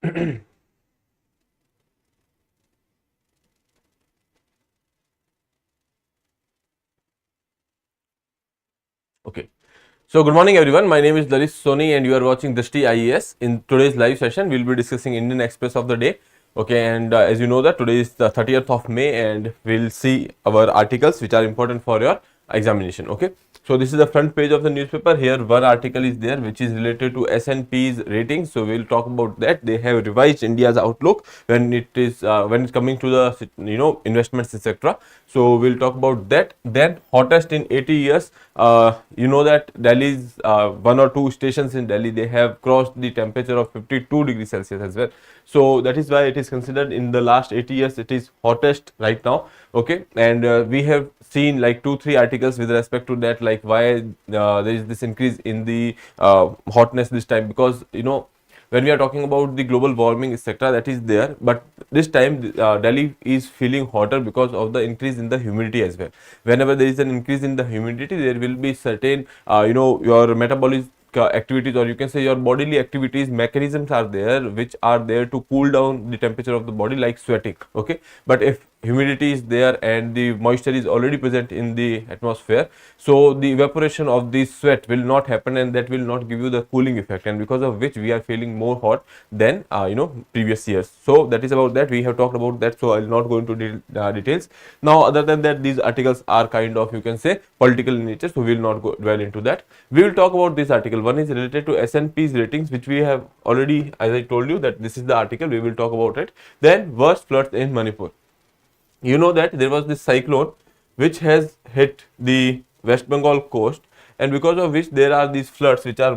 Okay. So good morning everyone. My name is Lalit Soni and you are watching Drishti IAS. In today's live session, we'll be discussing Indian Express of the day. Okay, and as you know that today is the 30th of May and we'll see our articles which are important for your examination. Okay. So this is the front page of the newspaper. Here one article is there which is related to S&P's rating. So we'll talk about that. They have revised India's outlook when it is when it's coming to the investments, etc. So we'll talk about that. Then hottest in 80 years. You know that Delhi's one or two stations in Delhi, they have crossed the temperature of 52 degrees Celsius as well. So that is why it is considered in the last 80 years it is hottest right now. Okay, and we have seen like 2-3 articles with respect to that, like why there is this increase in the hotness this time, because when we are talking about the global warming etc., that is there, but this time Delhi is feeling hotter because of the increase in the humidity as well. Whenever there is an increase in the humidity, there will be certain your metabolism activities, or you can say your bodily activities mechanisms are there which are there to cool down the temperature of the body, like sweating. Okay, but if humidity is there and the moisture is already present in the atmosphere, so the evaporation of the sweat will not happen and that will not give you the cooling effect, and because of which we are feeling more hot than previous years. So that is about that. We have talked about that, so I will not go into details now. Other than that, these articles are kind of, you can say, political in nature, so we will not go dwell into that. We will talk about this article. One is related to S&P's ratings, which we have already, as I told you, that this is the article, we will talk about it. Then worst floods in Manipur. You know that there was this cyclone which has hit the West Bengal coast, and because of which there are these floods which are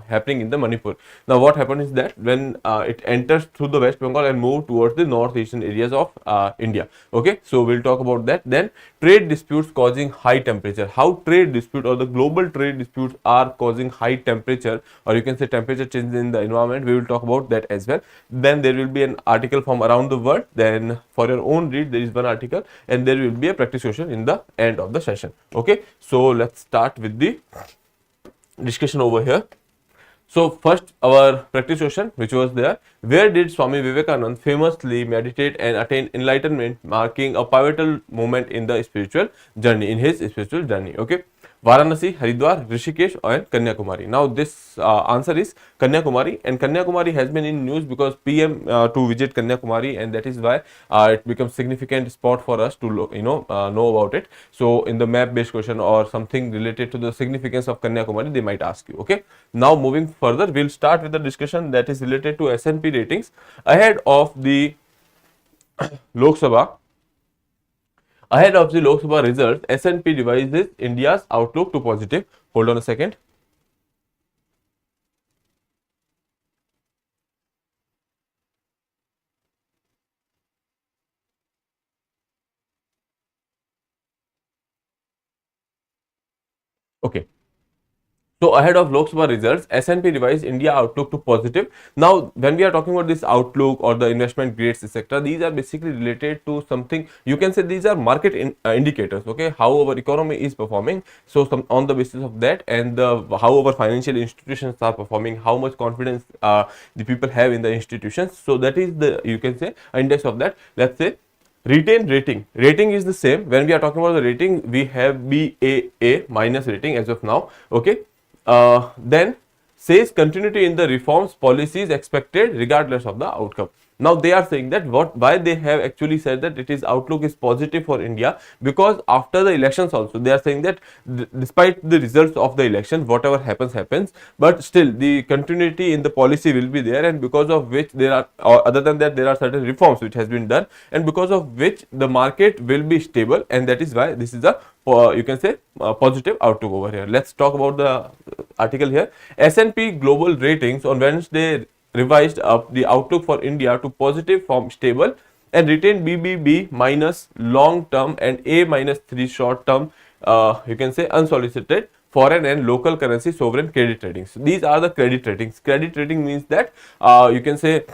happening in the Manipur. Now what happened is that when it enters through the West Bengal and move towards the northeastern areas of India. Okay, so we'll talk about that. Then trade disputes causing high temperature. How trade dispute or the global trade disputes are causing high temperature, or you can say temperature change in the environment. We will talk about that as well. Then there will be an article from around the world. Then for your own read, there is one article, and there will be a practice question in the end of the session. Okay, so let's start with the discussion over here. So first, our practice question which was there: where did Swami Vivekananda famously meditate and attain enlightenment, marking a pivotal moment in the spiritual journey, in his spiritual journey? Okay, Varanasi, Haridwar, Rishikesh, and Kanyakumari. Now this answer is Kanyakumari, and Kanyakumari has been in news because PM to visit Kanyakumari, and that is why it becomes significant spot for us to know about it. So in the map based question or something related to the significance of Kanyakumari, they might ask you. Okay, now moving further, we'll start with the discussion that is related to S&P ratings ahead of the Lok Sabha. Ahead of the Lok Sabha results, S&P revises India's outlook to positive. Hold on a second. Okay. So ahead of Lok Sabha results, S&P revised India outlook to positive. Now, when we are talking about this outlook or the investment grades, etc., these are basically related to something. You can say these are market indicators. Okay, how our economy is performing. So on the basis of that, and how our financial institutions are performing, how much confidence the people have in the institutions. So that is the, you can say, index of that. Let's say retain rating is the same. When we are talking about the rating, we have BAA minus rating as of now. Okay, then says continuity in the reforms policies expected regardless of the outcome. Now they are saying that why they have actually said that it is outlook is positive for India, because after the elections also they are saying that despite the results of the election, whatever happens, but still the continuity in the policy will be there, and because of which there are, or other than that, there are certain reforms which has been done, and because of which the market will be stable, and that is why this is a you can say positive outlook over here. Let's talk about the article here. S&P Global Ratings on Wednesday revised up the outlook for India to positive from stable and retained BBB minus long term and A minus 3 short term, you can say unsolicited foreign and local currency sovereign credit ratings. These are the credit ratings. Credit rating means that you can say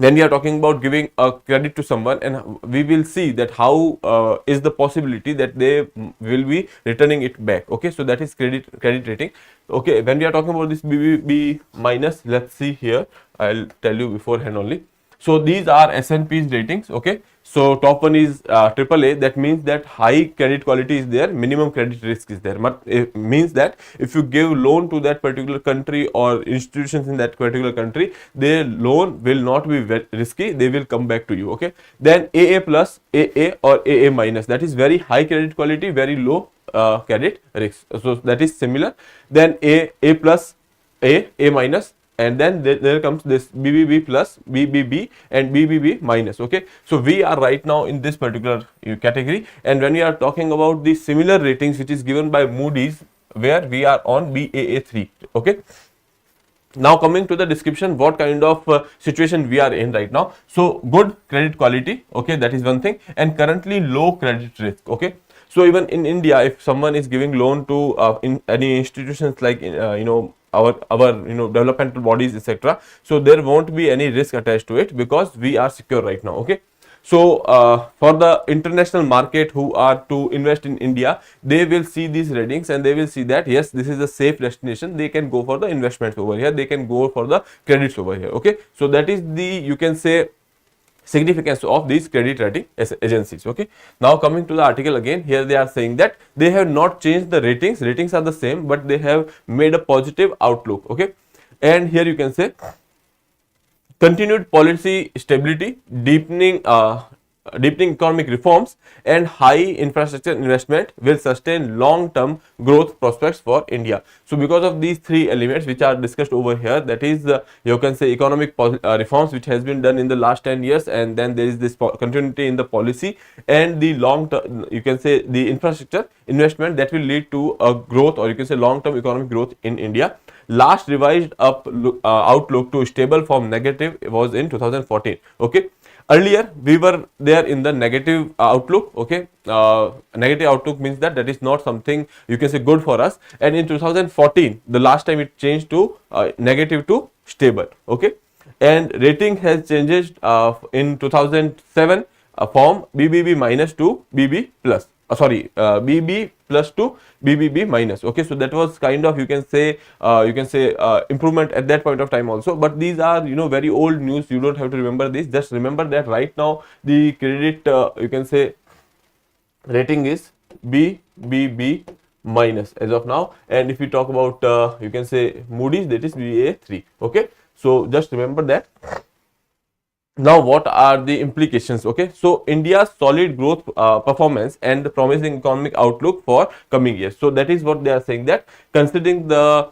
when we are talking about giving a credit to someone, and we will see that how is the possibility that they will be returning it back. Okay, so that is credit rating. Okay, when we are talking about this BBB minus, let's see here, I'll tell you beforehand only. So these are S&P's ratings. Okay, so top one is AAA. That means that high credit quality is there, minimum credit risk is there. But it means that if you give loan to that particular country or institutions in that particular country, their loan will not be very risky. They will come back to you. Okay, then AA plus, AA or AA minus. That is very high credit quality, very low credit risk. So that is similar. Then A plus, A minus, and then there comes this BBB plus, BBB and BBB minus. Okay, so we are right now in this particular category, and when we are talking about the similar ratings which is given by Moody's, where we are on Baa3. Okay, now coming to the description, what kind of situation we are in right now. So good credit quality, okay, that is one thing, and currently low credit risk. Okay, so even in India, if someone is giving loan to in any institutions like our developmental bodies, etc., so there won't be any risk attached to it because we are secure right now. Okay, so for the international market who are to invest in India, they will see these ratings and they will see that yes, this is a safe destination. They can go for the investments over here, they can go for the credits over here. Okay, so that is the, you can say, significance of these credit rating agencies. Okay, now coming to the article again, here they are saying that they have not changed the ratings are the same, but they have made a positive outlook. Okay, and here you can say continued policy stability, deepening economic reforms and high infrastructure investment will sustain long-term growth prospects for India. So because of these three elements which are discussed over here, that is you can say economic reforms which has been done in the last 10 years, and then there is this continuity in the policy and the long term, you can say, the infrastructure investment that will lead to a growth, or you can say long-term economic growth in India. Last revised up outlook to stable from negative was in 2014. Okay, earlier we were there in the negative outlook. Okay, negative outlook means that is not something, you can say, good for us, and in 2014 the last time it changed to negative to stable. Okay, and rating has changed in 2007 from BBB minus to BB plus, BB plus to BBB minus. Okay, so that was kind of, you can say improvement at that point of time also, but these are very old news. You don't have to remember this, just remember that right now the credit you can say rating is BBB minus as of now, and if you talk about you can say Moody's, that is Baa3. Okay, so just remember that. Now what are the implications? Okay, so India's solid growth performance and the promising economic outlook for coming years. So that is what they are saying, that considering the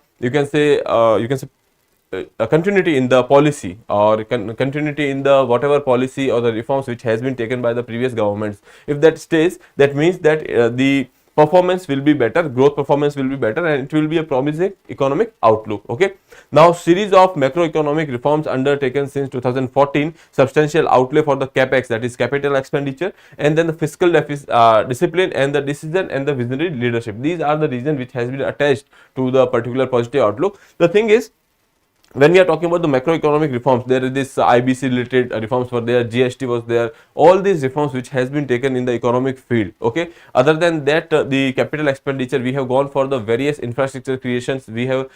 continuity in the policy, or continuity in the whatever policy or the reforms which has been taken by the previous governments, if that stays, that means that the performance will be better, growth performance will be better, and it will be a promising economic outlook. Okay, now series of macroeconomic reforms undertaken since 2014, substantial outlay for the capex, that is capital expenditure, and then the fiscal discipline and the decision and the visionary leadership. These are the reasons which has been attached to the particular positive outlook. The thing is, when we are talking about the macroeconomic reforms, there is this IBC related reforms were there, GST was there, all these reforms which has been taken in the economic field. Okay, other than that, the capital expenditure, we have gone for the various infrastructure creations, we have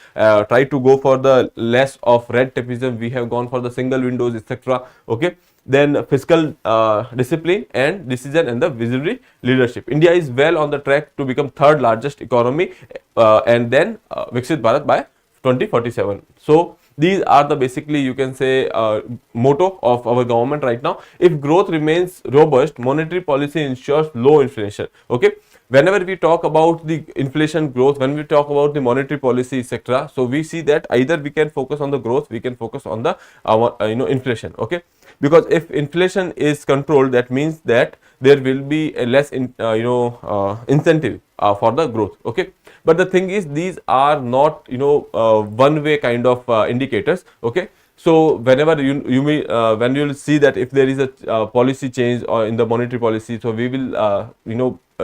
tried to go for the less of red tapeism, we have gone for the single windows, etc. Okay, then fiscal discipline and decision and the visionary leadership. India is well on the track to become third largest economy and then Viksit Bharat by 2047. So these are the basically, you can say, motto of our government right now. If growth remains robust, monetary policy ensures low inflation. Okay, whenever we talk about the inflation growth, when we talk about the monetary policy, etc., so we see that either we can focus on the growth, we can focus on the inflation. Okay, because if inflation is controlled, that means that there will be a less incentive for the growth. Okay, but the thing is, these are not one way kind of indicators. Okay, so whenever when you will see that if there is a policy change or in the monetary policy, so we will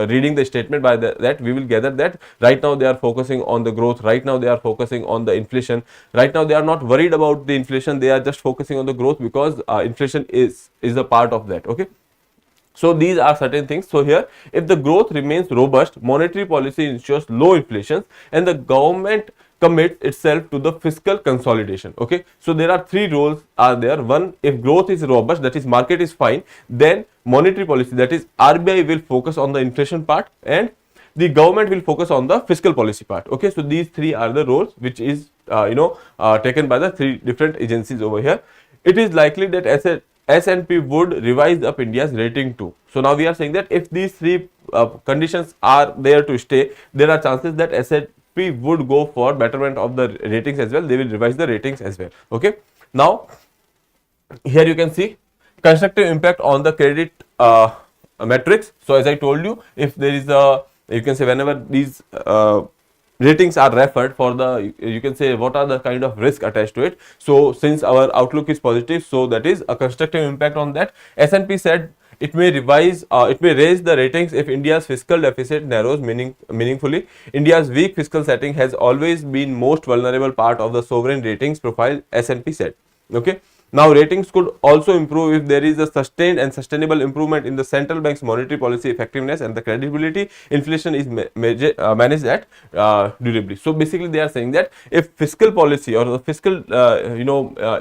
reading the statement by that, we will gather that right now they are focusing on the growth, right now they are focusing on the inflation, right now they are not worried about the inflation, they are just focusing on the growth, because inflation is a part of that. Okay, so these are certain things. So here, if the growth remains robust, monetary policy ensures low inflation, and the government commits itself to the fiscal consolidation. Okay, so there are three roles are there. One, if growth is robust, that is market is fine, then monetary policy, that is RBI, will focus on the inflation part, and the government will focus on the fiscal policy part. Okay, so these three are the roles which is taken by the three different agencies over here. It is likely that S&P would revise up India's rating too. So now we are saying that if these three conditions are there to stay, there are chances that S&P would go for betterment of the ratings as well. They will revise the ratings as well. Okay. Now here you can see constructive impact on the credit metrics. So as I told you, if there is a, you can say, whenever these ratings are referred for the, you can say, what are the kind of risk attached to it. So since our outlook is positive, so that is a constructive impact on that. S&P said it may revise, it may raise the ratings if India's fiscal deficit narrows meaningfully. India's weak fiscal setting has always been most vulnerable part of the sovereign ratings profile, S&P said. Okay. Now, ratings could also improve if there is a sustained and sustainable improvement in the central bank's monetary policy effectiveness and the credibility. Inflation is managed at durably. So basically, they are saying that if fiscal policy or the fiscal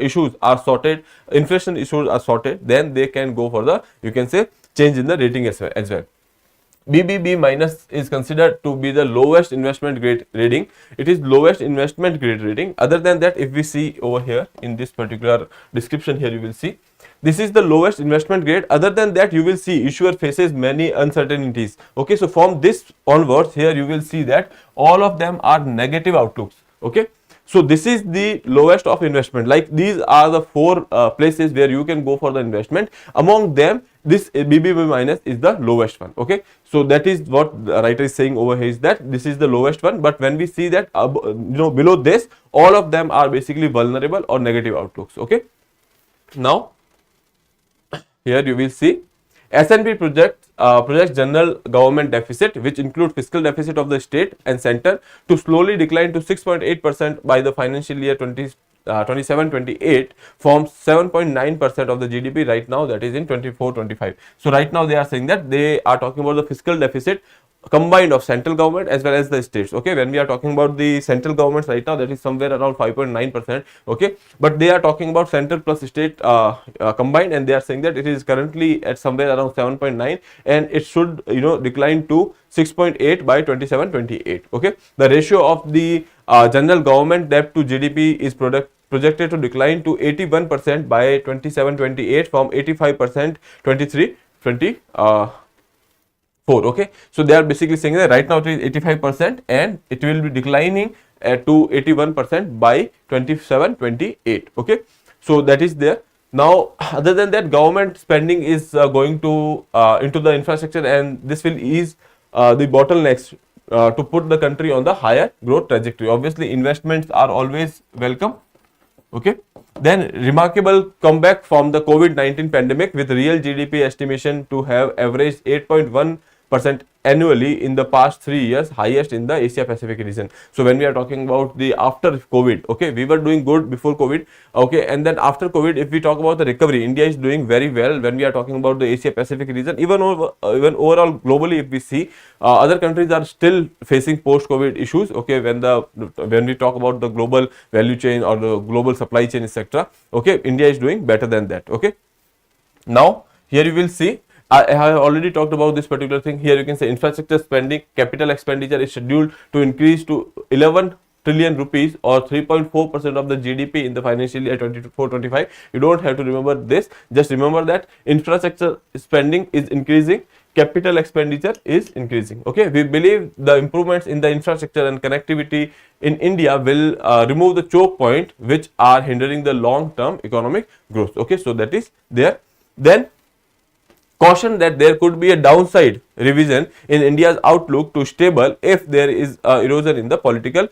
issues are sorted, inflation issues are sorted, then they can go for the, you can say, change in the rating as well. BBB minus is considered to be the lowest investment grade rating. It is lowest investment grade rating. Other than that, if we see over here in this particular description here, you will see this is the lowest investment grade. Other than that, you will see issuer faces many uncertainties. Okay, so from this onwards, here you will see that all of them are negative outlooks. Okay, so this is the lowest of investment. Like these are the four places where you can go for the investment. Among them, this BBB minus is the lowest one. Okay, so that is what the writer is saying over here, is that this is the lowest one. But when we see that below this, all of them are basically vulnerable or negative outlooks. Okay, now here you will see S&P projects general government deficit, which include fiscal deficit of the state and center, to slowly decline to 6.8% by the financial year 27-28 from 7.9% of the GDP right now, that is in 24-25. So right now they are saying that they are talking about the fiscal deficit combined of central government as well as the states. Okay, when we are talking about the central governments right now, that is somewhere around 5.9%. okay, but they are talking about central plus state combined, and they are saying that it is currently at somewhere around 7.9 and it should decline to 6.8 by 27-28. okay, the ratio of the general government debt to GDP is projected to decline to 81% by 27-28 from 85% 23-24. Okay, so they are basically saying that right now it is 85% and it will be declining to 81% by 27-28. okay, so that is there. Now, other than that, government spending is going to into the infrastructure, and this will ease the bottlenecks to put the country on the higher growth trajectory. Obviously, investments are always welcome. Okay, then remarkable comeback from the COVID-19 pandemic, with real GDP estimation to have averaged 8.1% annually in the past 3 years, highest in the Asia Pacific region. So when we are talking about the after COVID, okay, we were doing good before COVID, okay, and then after COVID, if we talk about the recovery, India is doing very well when we are talking about the Asia Pacific region. Even overall globally, if we see, other countries are still facing post COVID issues. Okay, when we talk about the global value chain or the global supply chain, etc. okay, India is doing better than that. Okay, now here you will see, I have already talked about this particular thing. Here you can say infrastructure spending, capital expenditure is scheduled to increase to 11 trillion rupees or 3.4% of the GDP in the financial year 24-25. You don't have to remember this. Just remember that infrastructure spending is increasing, capital expenditure is increasing. Okay, we believe the improvements in the infrastructure and connectivity in India will remove the choke point which are hindering the long-term economic growth. Okay, so that is there. Then caution that there could be a downside revision in India's outlook to stable if there is erosion in the political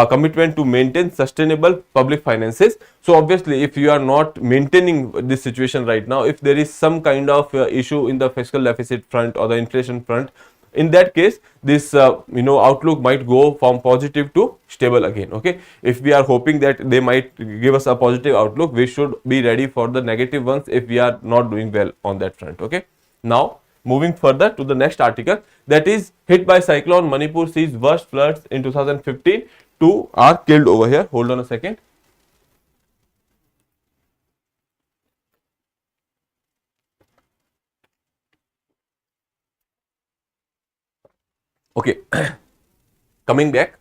commitment to maintain sustainable public finances. So obviously, if you are not maintaining this situation right now, if there is some kind of issue in the fiscal deficit front or the inflation front, in that case this outlook might go from positive to stable again. Okay, if we are hoping that they might give us a positive outlook, we should be ready for the negative ones if we are not doing well on that front. Okay, now moving further to the next article, that is hit by cyclone, Manipur sees worst floods in 2015, 2 are killed over here. Hold on a second. Okay, coming back,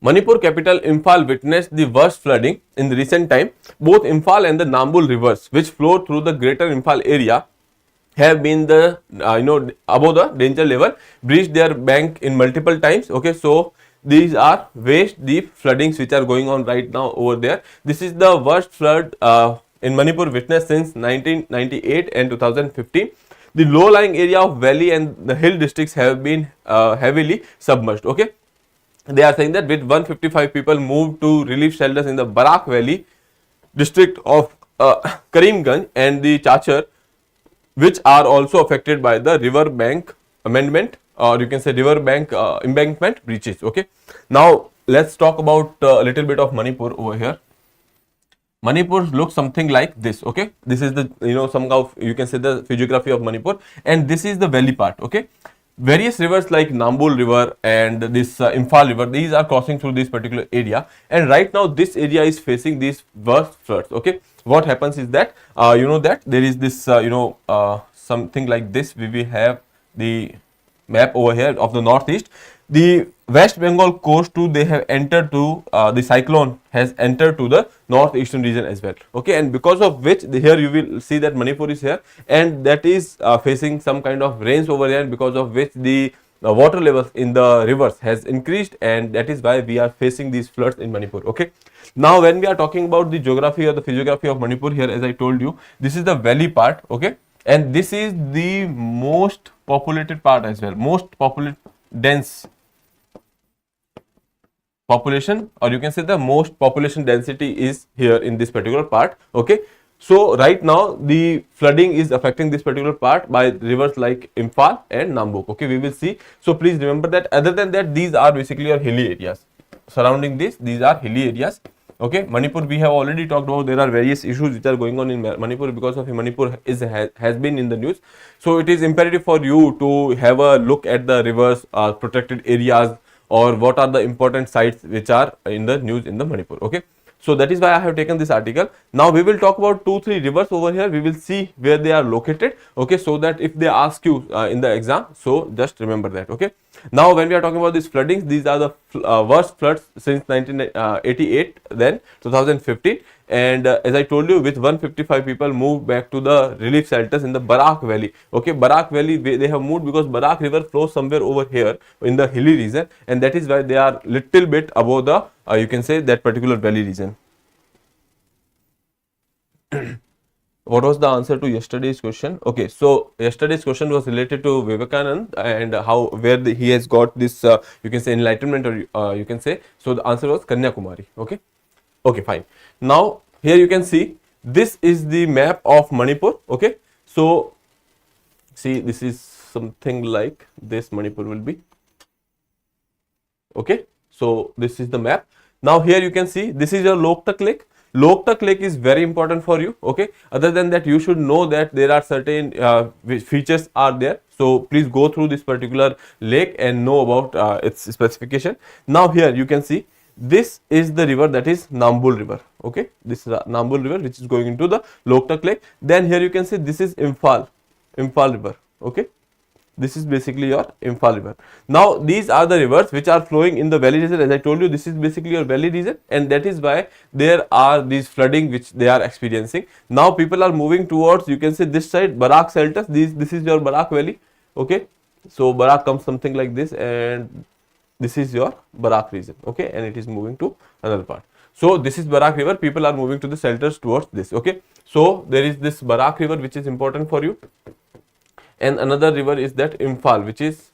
Manipur capital Imphal witnessed the worst flooding in the recent time. Both Imphal and the Nambul rivers, which flow through the greater Imphal area, have been the above the danger level, breached their bank in multiple times. Okay, so these are waist deep floodings which are going on right now over there. This is the worst flood in Manipur witnessed since 1998 and 2015. The low-lying area of valley and the hill districts have been heavily submerged. Okay, they are saying that with 155 people moved to relief shelters in the Barak Valley district of Karimganj and the Chachar, which are also affected by the river bank amendment, or you can say river bank embankment breaches. Okay, now let's talk about a little bit of Manipur over here. Manipur looks something like this. Okay, this is the somehow you can say the physiography of Manipur, and this is the valley part. Okay, various rivers like Nambul river and this Imphal river, these are crossing through this particular area, and right now this area is facing these worst floods. Okay, what happens is that that there is this something like this. We will have the map over here of the northeast. The West Bengal coast too, they have entered to the cyclone has entered to the northeastern region as well. Okay, and because of which here you will see that Manipur is here, and that is facing some kind of rains over there, because of which the water levels in the rivers has increased, and that is why we are facing these floods in Manipur. Okay, now when we are talking about the geography or the physiography of Manipur here, as I told you, this is the valley part. Okay, and this is the most populated part as well, most dense population, or you can say the most population density is here in this particular part. Okay, so right now the flooding is affecting this particular part by rivers like Imphal and Nambuk. Okay, we will see. So please remember that other than that, these are basically your hilly areas surrounding this. These are hilly areas. Okay, Manipur we have already talked about. There are various issues which are going on in Manipur, because of Manipur has been in the news. So it is imperative for you to have a look at the rivers, protected areas, or what are the important sites which are in the news in the Manipur. Okay, so that is why I have taken this article. Now we will talk about 2-3 rivers over here. We will see where they are located. Okay, so that if they ask you in the exam, so just remember that. Okay, now when we are talking about these floodings, these are the worst floods since 1988, then 2015, and as I told you, with 155 people moved back to the relief shelters in the Barak Valley. Okay, Barak Valley they have moved because Barak river flows somewhere over here in the hilly region, and that is why they are little bit above the you can say that particular valley region. What was the answer to yesterday's question? Okay, so yesterday's question was related to Vivekananda and where he has got this you can say enlightenment, or you can say, so the answer was Kanyakumari. Okay, okay, fine. Now here you can see this is the map of Manipur. Okay, so see, this is something like this Manipur will be. Okay, so this is the map. Now here you can see this is your Loktak Lake. Loktak Lake is very important for you. Okay, other than that, you should know that there are certain features are there. So please go through this particular lake and know about its specification. Now here you can see this is the river, that is Nambul river. Okay, this is Nambul river which is going into the Loktak Lake. Then here you can see this is Imphal river. Okay, this is basically your Imphal river. Now these are the rivers which are flowing in the valley region. As I told you, this is basically your valley region, and that is why there are these flooding which they are experiencing. Now people are moving towards, you can say, this side, Barak shelters. This is your Barak valley. Okay, so Barak comes something like this, and this is your Barak region. Okay, and it is moving to another part. So this is Barak river. People are moving to the shelters towards this. Okay, so there is this Barak river which is important for you, and another river is that Imphal, which is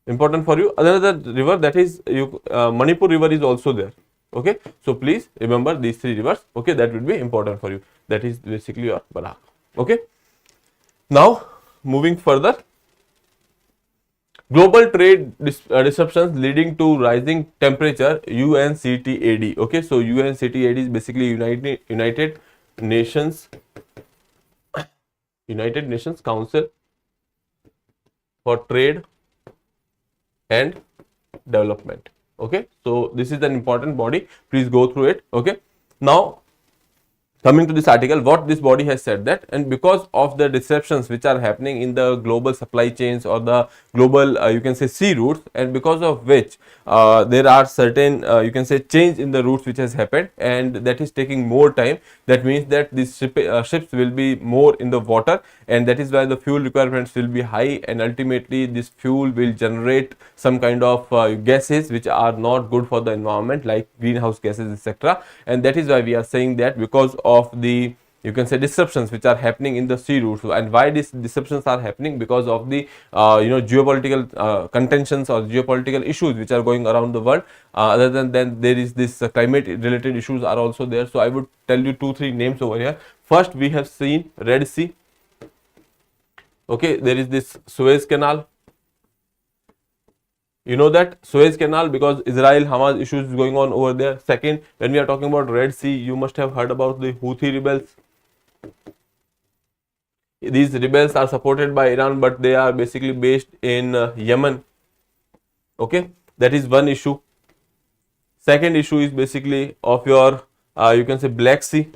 important for you. Another river, that is Manipur river, is also there. Okay, so please remember these 3 rivers. Okay, that will be important for you. That is basically your Barak. Okay, now moving further, Global trade disruptions leading to rising temperature, UNCTAD. Okay, so UNCTAD is basically Nations United Nations Council for Trade and Development. Okay, so this is an important body, please go through it. Okay, now coming to this article, what this body has said that, and because of the disruptions which are happening in the global supply chains or the global you can say sea routes, and because of which there are certain you can say change in the routes which has happened, and that is taking more time. That means that these ships will be more in the water, and that is why the fuel requirements will be high, and ultimately this fuel will generate some kind of gases which are not good for the environment, like greenhouse gases, etc. And that is why we are saying that because of the you can say disruptions which are happening in the sea routes. And why these disruptions are happening? Because of the geopolitical contentions or geopolitical issues which are going around the world. Other than that, there is this climate related issues are also there. So I would tell you 2-3 names over here. First, we have seen Red Sea. Okay, there is this Suez Canal. You know that Suez Canal, because Israel-Hamas issues is going on over there. Second, when we are talking about Red Sea, you must have heard about the Houthi rebels. These rebels are supported by Iran, but they are basically based in Yemen. Okay, that is one issue. Second issue is basically of your you can say Black Sea.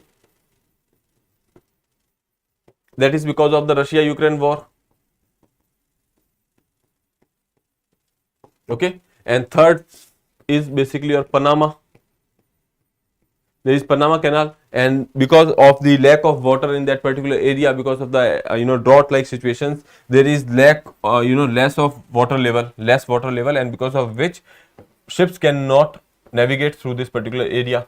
That is because of the Russia-Ukraine war. Okay, and third is basically your Panama. There is Panama Canal, and because of the lack of water in that particular area, because of the drought like situations, there is lack less water level, and because of which ships cannot navigate through this particular area.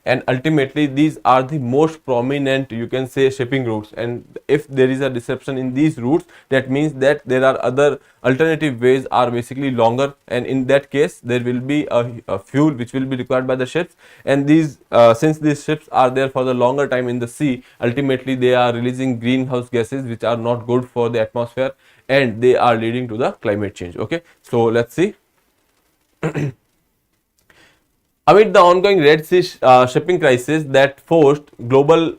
And ultimately these are the most prominent you can say shipping routes, and if there is a disruption in these routes, that means that there are other alternative ways are basically longer, and in that case there will be a fuel which will be required by the ships. And these since these ships are there for the longer time in the sea, ultimately they are releasing greenhouse gases which are not good for the atmosphere, and they are leading to the climate change. Okay, so let's see. Amid the ongoing Red Sea shipping crisis that forced global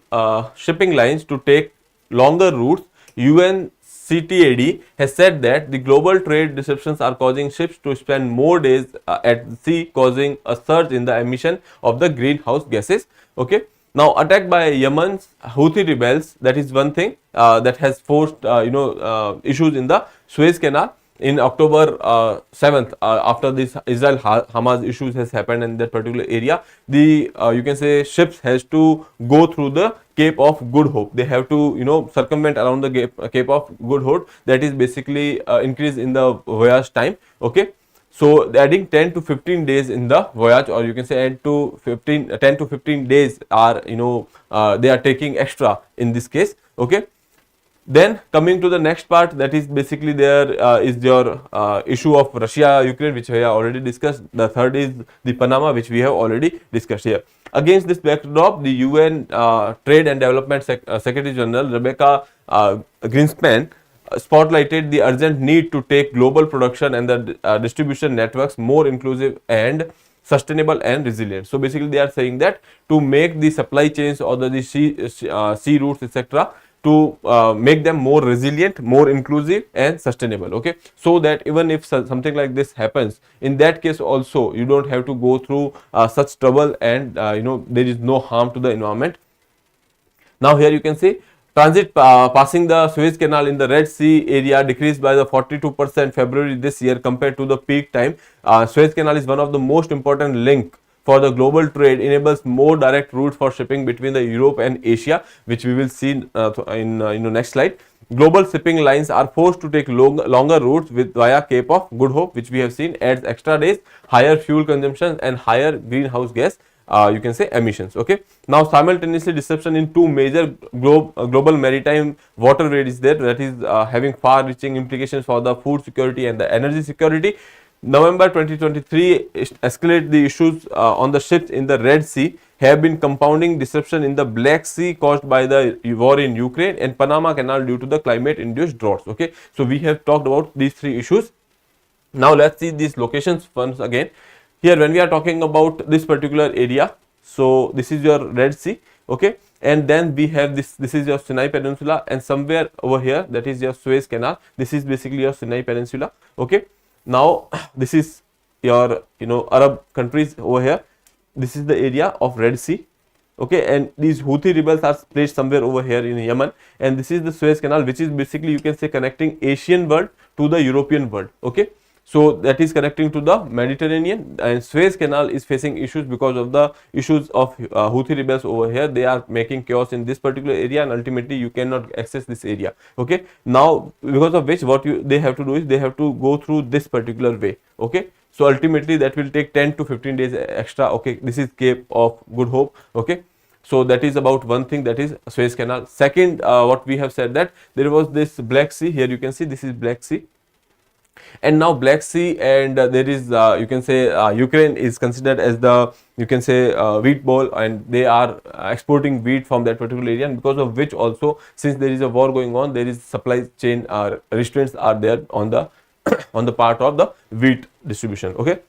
shipping lines to take longer routes, UNCTAD has said that the global trade disruptions are causing ships to spend more days at sea, causing a surge in the emission of the greenhouse gases. Okay. Now, attacked by Yemen's Houthi rebels, that is one thing that has forced issues in the Suez Canal. In October 7th, after this Israel-Hamas issues has happened in that particular area, the you can say ships has to go through the Cape of Good Hope. They have to circumvent around the Cape of Good Hope. That is basically increase in the voyage time. Okay, so adding 10 to 15 days in the voyage, or you can say 10 to 15 days are they are taking extra in this case. Okay. Then coming to the next part, that is basically there is your issue of Russia-Ukraine, which we have already discussed. The third is the Panama, which we have already discussed here. Against this backdrop, the UN Trade and Development Secretary General Rebecca Greenspan spotlighted the urgent need to take global production and the distribution networks more inclusive and sustainable and resilient. So basically they are saying that to make the supply chains or the sea routes, etc., to make them more resilient, more inclusive and sustainable. Okay, so that even if something like this happens, in that case also you don't have to go through such trouble, and there is no harm to the environment. Now here you can see transit passing the Suez Canal in the Red Sea area decreased by the 42% February this year compared to the peak time. Suez Canal is one of the most important link for the global trade, enables more direct routes for shipping between the Europe and Asia, which we will see in next slide. Global shipping lines are forced to take longer routes via Cape of Good Hope, which we have seen adds extra days, higher fuel consumption and higher greenhouse gas you can say emissions. Okay, now simultaneously disruption in two major global maritime waterways is there, that is having far reaching implications for the food security and the energy security. November 2023 escalate the issues on the ships in the Red Sea have been compounding disruption in the Black Sea caused by the war in Ukraine and Panama Canal due to the climate induced droughts. Okay, so we have talked about these three issues. Now let's see these locations once again. Here when we are talking about this particular area, so this is your Red Sea, okay, and then we have this is your Sinai Peninsula, and somewhere over here that is your Suez Canal. This is basically your Sinai Peninsula, okay. Now this is your Arab countries over here. This is the area of Red Sea, okay, and these Houthi rebels are placed somewhere over here in Yemen, and this is the Suez Canal, which is basically, you can say, connecting Asian world to the European world, okay. So that is connecting to the Mediterranean, and Suez Canal is facing issues because of the issues of Houthi rebels over here. They are making chaos in this particular area, and ultimately you cannot access this area, okay. Now because of which what they have to do is they have to go through this particular way, okay. So ultimately that will take 10 to 15 days extra, okay. This is Cape of Good Hope, okay. So that is about one thing, that is Suez Canal. Second, what we have said, that there was this Black Sea. Here you can see this is Black Sea, and now Black Sea, and there is you can say Ukraine is considered as the, you can say, wheat bowl, and they are exporting wheat from that particular area, and because of which also, since there is a war going on, there is supply chain restraints are there on the on the part of the wheat distribution, okay.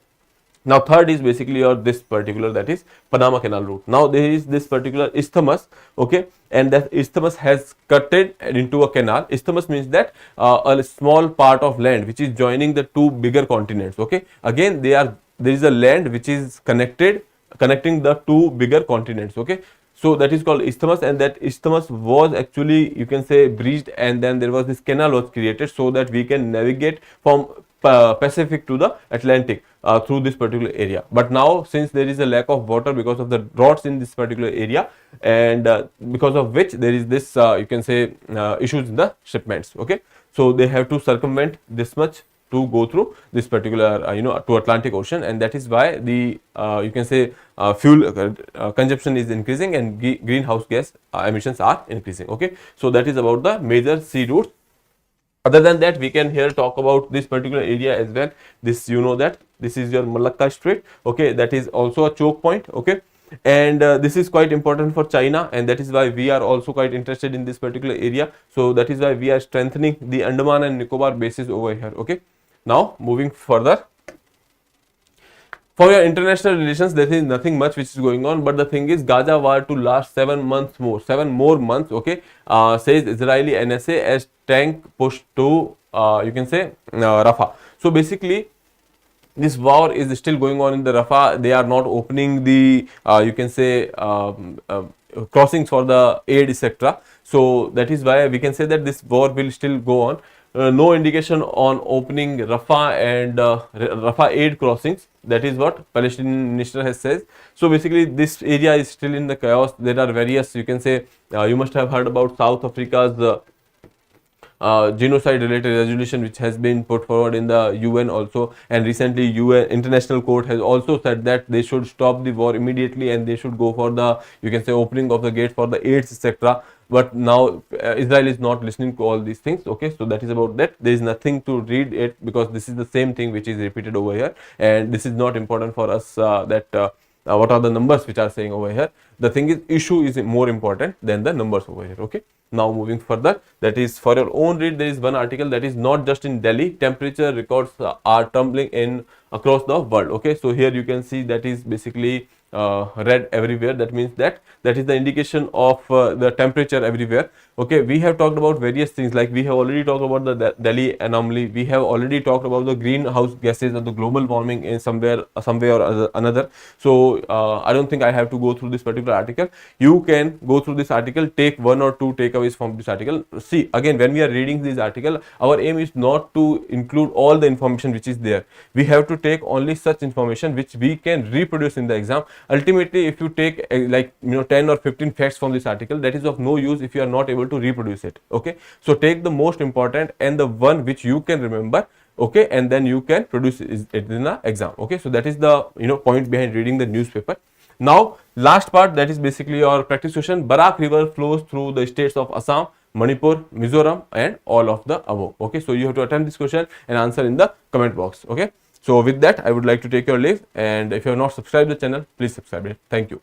Now third is basically your this particular, that is Panama Canal route. Now there is this particular isthmus, okay, and that isthmus has cut it into a canal. Isthmus means that a small part of land which is joining the two bigger continents, okay. Again there is a land which is connecting the two bigger continents, okay. So that is called isthmus, and that isthmus was actually, you can say, breached, and then there was this canal was created so that we can navigate from Pacific to the Atlantic through this particular area. But now since there is a lack of water because of the droughts in this particular area, and because of which there is this you can say issues in the shipments, okay. So they have to circumvent this much to go through this particular to Atlantic Ocean, and that is why the you can say fuel consumption is increasing, and greenhouse gas emissions are increasing, okay. So that is about the major sea routes. Other than that, we can here talk about this particular area as well. This, that this is your Malacca Strait, okay, that is also a choke point, okay, and this is quite important for China, and that is why we are also quite interested in this particular area. So that is why we are strengthening the Andaman and Nicobar bases over here, okay. Now moving further, for your international relations, there is nothing much which is going on, but the thing is, Gaza war to last 7 more months, okay, says Israeli NSA as tank pushed to you can say Rafah. So basically this war is still going on in the Rafah. They are not opening the you can say crossings for the aid, etc. So that is why we can say that this war will still go on. No indication on opening Rafah and Rafah aid crossings. That is what Palestinian minister has said. So basically this area is still in the chaos. There are various, you can say, you must have heard about South Africa's genocide related resolution which has been put forward in the UN also, and recently UN International Court has also said that they should stop the war immediately, and they should go for the, you can say, opening of the gates for the aids, etc. But now Israel is not listening to all these things, okay. So that is about that. There is nothing to read it, because this is the same thing which is repeated over here, and this is not important for us that what are the numbers which are saying over here. The thing is, issue is more important than the numbers over here, okay. Now moving further, that is for your own read, there is one article that is not just in Delhi, temperature records are tumbling in across the world, okay. So here you can see that is basically red everywhere. That means that is the indication of the temperature everywhere, okay. We have talked about various things, like we have already talked about the Delhi anomaly. We have already talked about the greenhouse gases and the global warming in some way or another. So I don't think I have to go through this particular article. You can go through this article, take 1 or 2 takeaways from this article. See, again, when we are reading this article, our aim is not to include all the information which is there. We have to take only such information which we can reproduce in the exam. Ultimately, if you take 10 or 15 facts from this article, that is of no use if you are not able to reproduce it, okay. So take the most important and the one which you can remember, okay, and then you can produce it in the exam, okay. So that is the point behind reading the newspaper. Now last part, that is basically your practice question. Barak river flows through the states of Assam, Manipur, Mizoram, and all of the above, okay. So you have to attempt this question and answer in the comment box, okay. So with that, I would like to take your leave, and if you have not subscribed the channel, please subscribe it. Thank you.